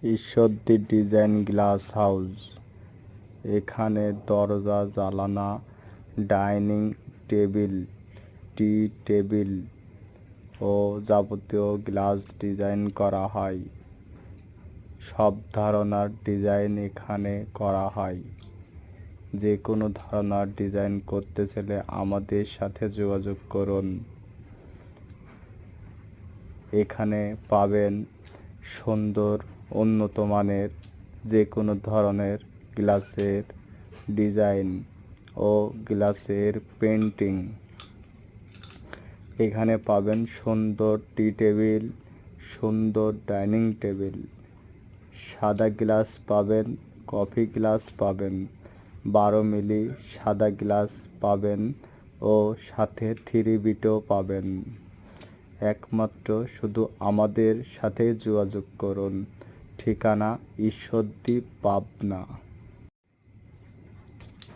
Ishwardi design glass house. এখানে দরজা, জানালা, ডাইনিং টেবিল, টি টেবিল ও যাবতীয় গ্লাস ডিজাইন করা হয়। সব ধরনের ডিজাইন এখানে করা হয়। যে কোনো ধরনের ডিজাইন করতে চাইলে আমাদের সাথে যোগাযোগ করুন। এখানে পাবেন সুন্দর উন্নত মানের যে কোনো ধরনের গ্লাসের ডিজাইন ও গ্লাসের পেন্টিং। এখানে পাবেন সুন্দর টি টেবিল, সুন্দর ডাইনিং টেবিল, সাদা গ্লাস পাবেন, কফি গ্লাস পাবেন, 12 মিলি সাদা গ্লাস পাবেন ও সাথে 3 বিটও পাবেন। একমাত্র শুধু আমাদের সাথে যোগাযোগ করুন। ঠিকানা ঈশ্বরদী, পাবনা।